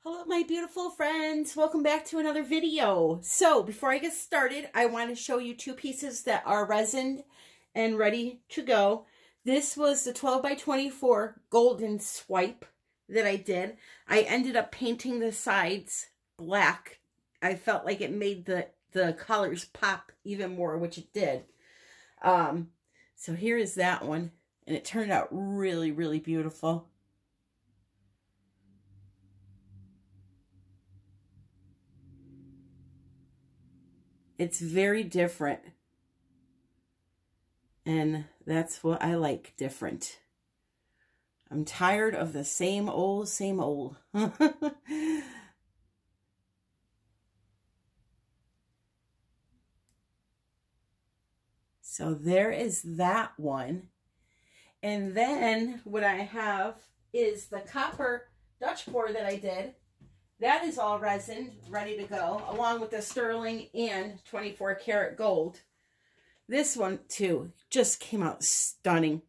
Hello, my beautiful friends. Welcome back to another video. So before I get started, I want to show you two pieces that are resined and ready to go. This was the 12 by 24 golden swipe that I did. I ended up painting the sides black. I felt like it made the colors pop even more, which it did. So here is that one, and it turned out really, really beautiful. It's very different, and that's what I like, different. I'm tired of the same old, same old. So there is that one. And then what I have is the copper Dutch pour that I did. That is all resin, ready to go, along with the sterling and 24 karat gold. This one, too, just came out stunning.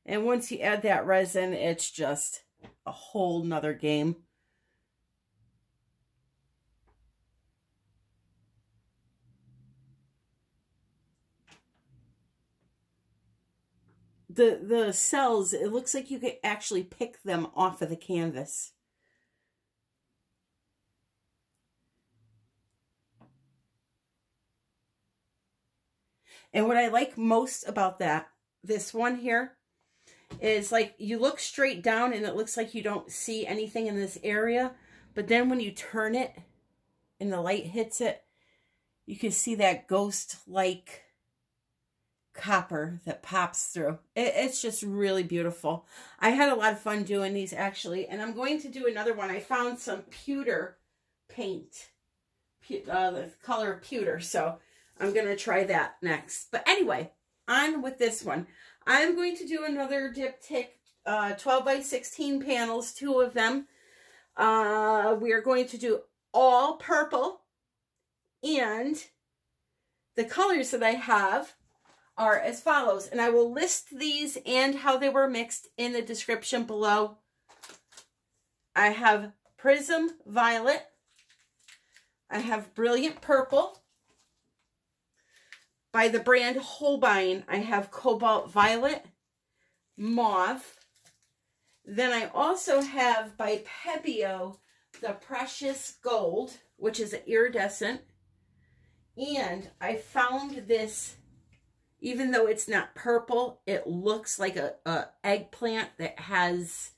And once you add that resin, it's just a whole nother game. The cells, it looks like you could actually pick them off of the canvas. And what I like most about this one here, is like you look straight down and it looks like you don't see anything in this area. But then when you turn it and the light hits it, you can see that ghost-like copper that pops through. It's just really beautiful. I had a lot of fun doing these, actually. And I'm going to do another one. I found some pewter paint, the color of pewter. So I'm going to try that next. But anyway, on with this one. I'm going to do another Diptych 12 by 16 panels, two of them. We are going to do all purple. And the colors that I have are as follows. And I will list these and how they were mixed in the description below. I have Prism Violet. I have Brilliant Purple. By the brand Holbein, I have Cobalt Violet, Mauve. Then I also have by Pebeo the Precious Gold, which is an iridescent. And I found this, even though it's not purple, it looks like a eggplant that has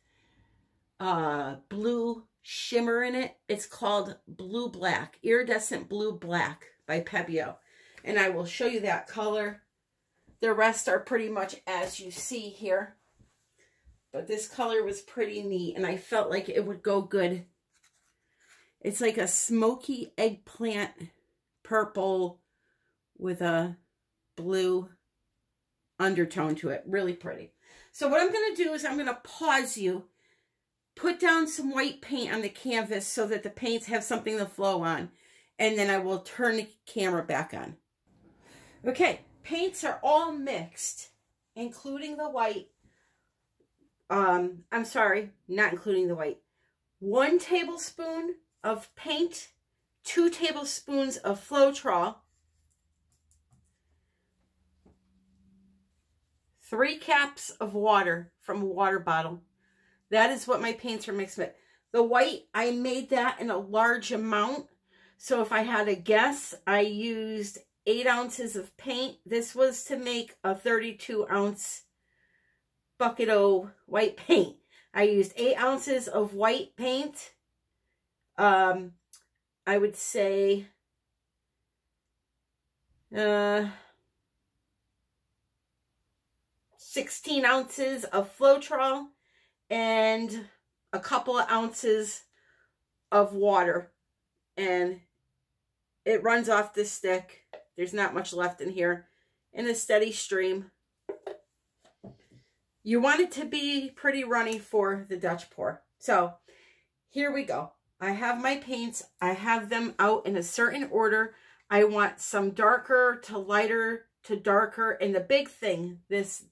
blue shimmer in it. It's called Blue Black, Iridescent Blue Black by Pebeo. And I will show you that color. The rest are pretty much as you see here. But this color was pretty neat, and I felt like it would go good. It's like a smoky eggplant purple with a blue undertone to it. Really pretty. So what I'm going to do is I'm going to pause you, put down some white paint on the canvas so that the paints have something to flow on. And then I will turn the camera back on. Okay, paints are all mixed, including the white. I'm sorry, not including the white. 1 tablespoon of paint, 2 tablespoons of floetrol, 3 caps of water from a water bottle. That is what my paints are mixed with. The white, I made that in a large amount. So if I had a guess, I used 8 ounces of paint. This was to make a 32 ounce bucket of white paint. I used 8 ounces of white paint. I would say 16 ounces of floetrol and a couple of ounces of water. And it runs off this stick. There's not much left in here, in a steady stream. You want it to be pretty runny for the Dutch pour. So here we go. I have my paints. I have them out in a certain order. I want some darker to lighter to darker. And the big thing, this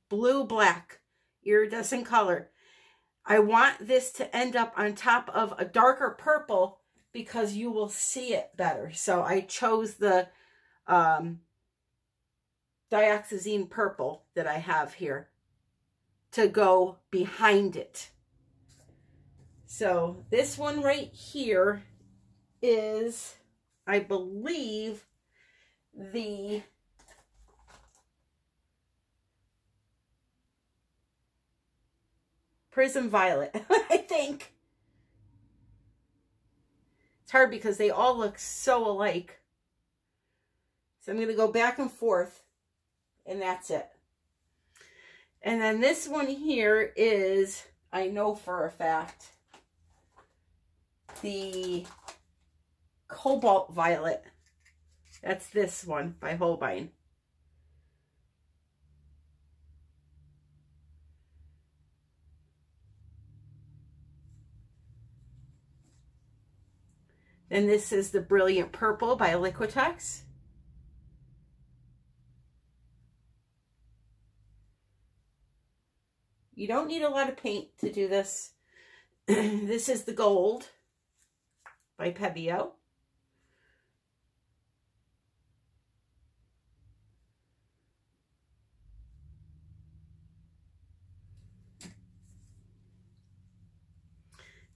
blue black iridescent color, I want this to end up on top of a darker purple because you will see it better. So I chose the Dioxizine purple that I have here to go behind it. So this one right here is, I believe, the Prism Violet, I think. It's hard because they all look so alike. So I'm going to go back and forth, and that's it. And then this one here is, I know for a fact, the Cobalt Violet. That's this one by Holbein. And this is the Brilliant Purple by Liquitex. You don't need a lot of paint to do this. This is the Gold by Pebeo.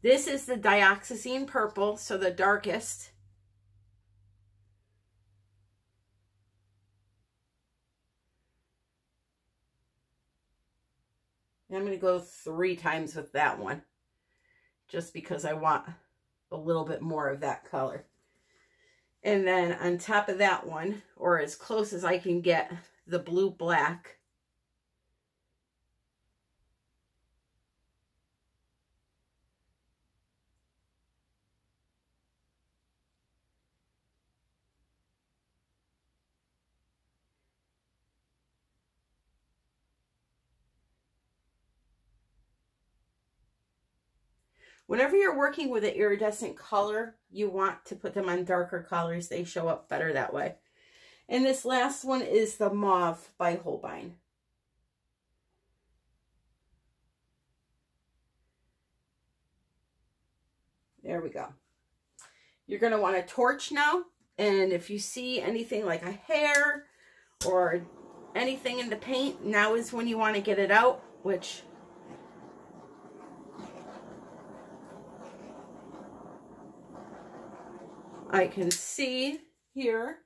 This is the Dioxizine Purple, so the darkest. And I'm going to go 3 times with that one, just because I want a little bit more of that color. And then on top of that one, or as close as I can get, the Blue Black. Whenever you're working with an iridescent color, you want to put them on darker colors. They show up better that way. And this last one is the Mauve by Holbein. There we go. You're going to want a torch now. And if you see anything like a hair or anything in the paint, now is when you want to get it out, which I can see here.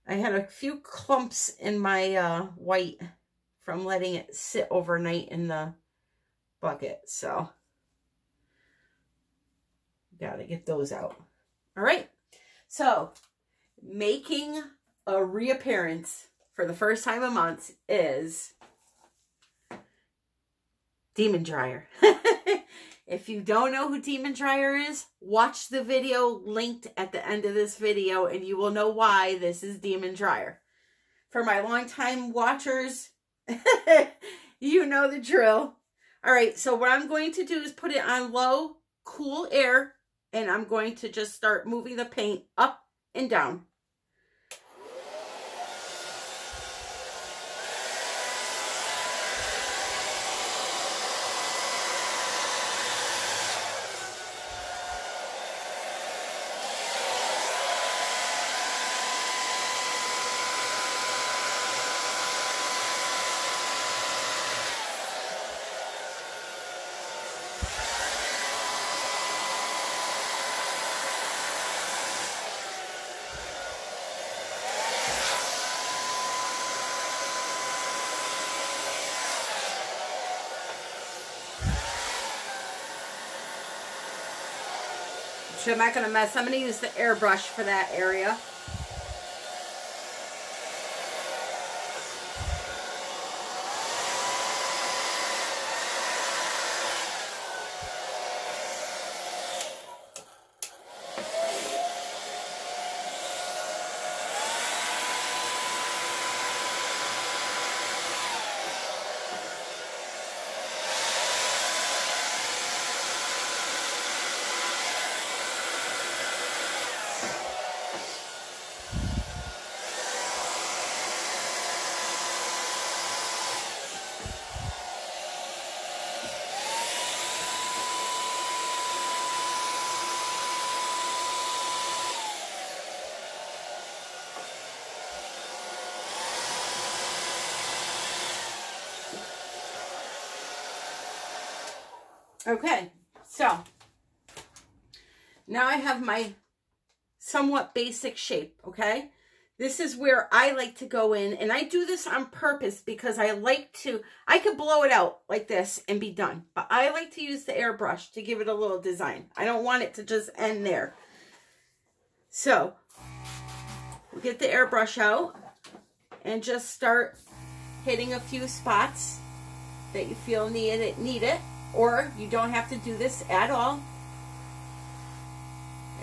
I had a few clumps in my white from letting it sit overnight in the bucket, so gotta get those out. All right, so making a reappearance for the first time in months is Demon Dryer. If you don't know who Demon Dryer is, watch the video linked at the end of this video and you will know why this is Demon Dryer. For my longtime watchers, you know the drill. All right, so what I'm going to do is put it on low, cool air, and I'm going to just start moving the paint up and down. So I'm not going to mess. I'm going to use the airbrush for that area. Okay, so now I have my somewhat basic shape, okay? This is where I like to go in, and I do this on purpose because I like to, I could blow it out like this and be done, but I like to use the airbrush to give it a little design. I don't want it to just end there. So, we'll get the airbrush out and just start hitting a few spots that you feel need it, or you don't have to do this at all.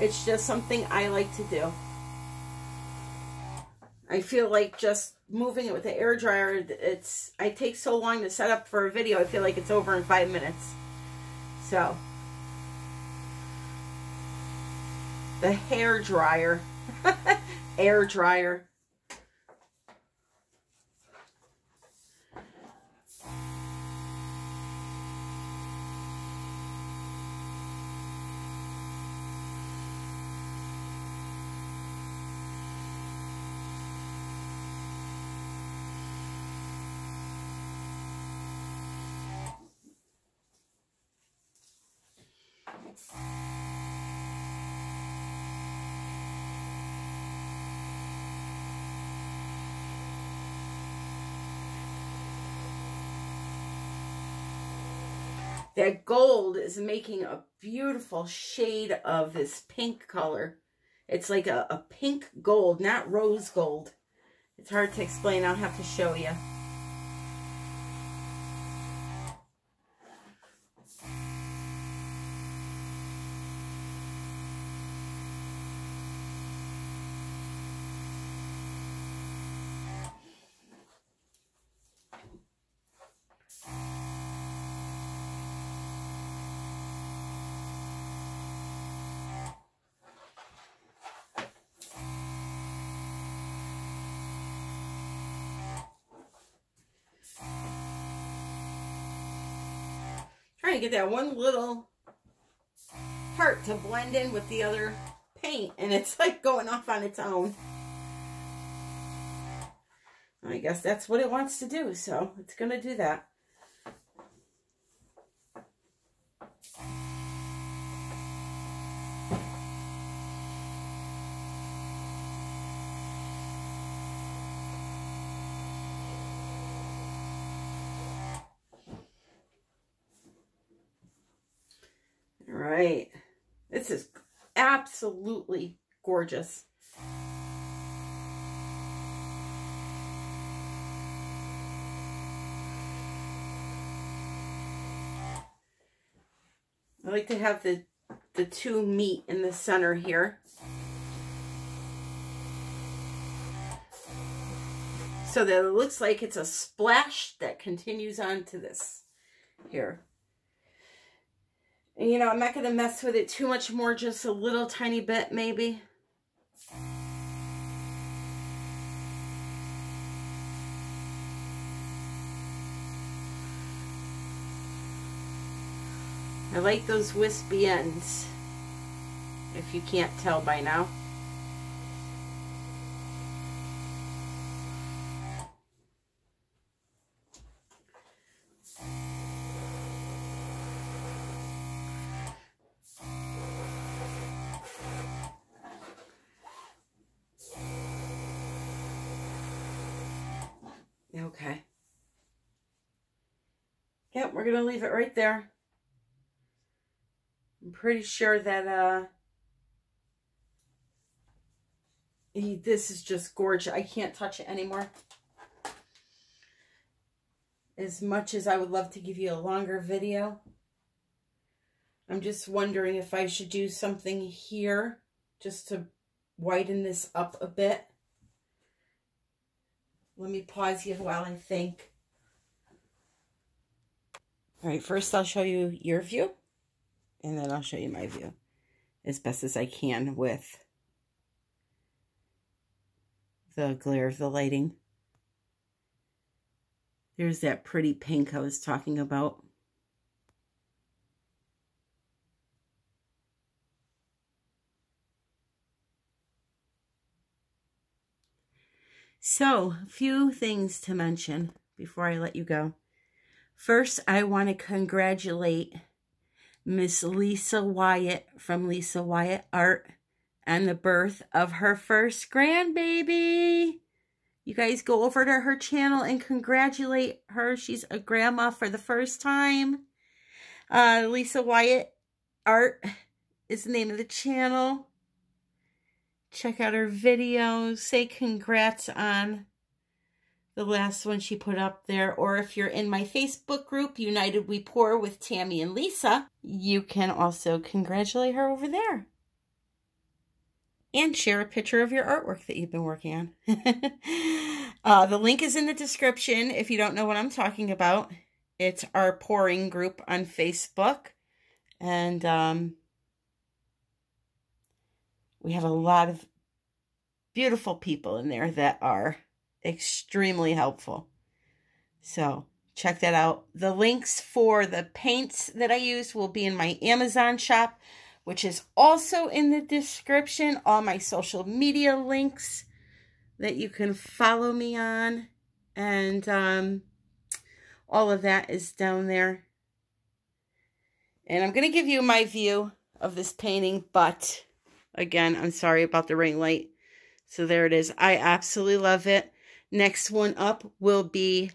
It's just something I like to do. I feel like just moving it with the air dryer, I take so long to set up for a video, I feel like it's over in 5 minutes. So, the hair dryer, air dryer. That gold is making a beautiful shade of this pink color. It's like a pink gold, not rose gold. It's hard to explain. I'll have to show you. Trying to get that one little part to blend in with the other paint, and it's like going off on its own. I guess that's what it wants to do, so it's going to do that. Right. This is absolutely gorgeous. I like to have the two meet in the center here. So that it looks like it's a splash that continues on to this here. And, you know, I'm not going to mess with it too much more, just a little tiny bit maybe. I like those wispy ends, if you can't tell by now. Okay. Yep, we're going to leave it right there. I'm pretty sure that this is just gorgeous. I can't touch it anymore. As much as I would love to give you a longer video, I'm just wondering if I should do something here just to whiten this up a bit. Let me pause you while I think. All right, first I'll show you your view, and then I'll show you my view as best as I can with the glare of the lighting. There's that pretty pink I was talking about. So, a few things to mention before I let you go. First, I want to congratulate Miss Lisa Wyatt from Lisa Wyatt Art and the birth of her first grandbaby. You guys go over to her channel and congratulate her. She's a grandma for the first time. Lisa Wyatt Art is the name of the channel. Check out her videos. Say congrats on the last one she put up there. Or if you're in my Facebook group, United We Pour with Tammy and Lisa, you can also congratulate her over there. And share a picture of your artwork that you've been working on. The link is in the description if you don't know what I'm talking about. It's our pouring group on Facebook. And we have a lot of beautiful people in there that are extremely helpful. So check that out. The links for the paints that I use will be in my Amazon shop, which is also in the description. All my social media links that you can follow me on. And all of that is down there. And I'm going to give you my view of this painting. But, again, I'm sorry about the ring light. So there it is. I absolutely love it. Next one up will be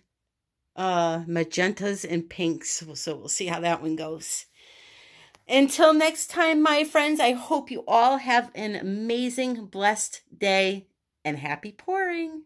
magentas and pinks. So we'll see how that one goes. Until next time, my friends, I hope you all have an amazing, blessed day and happy pouring.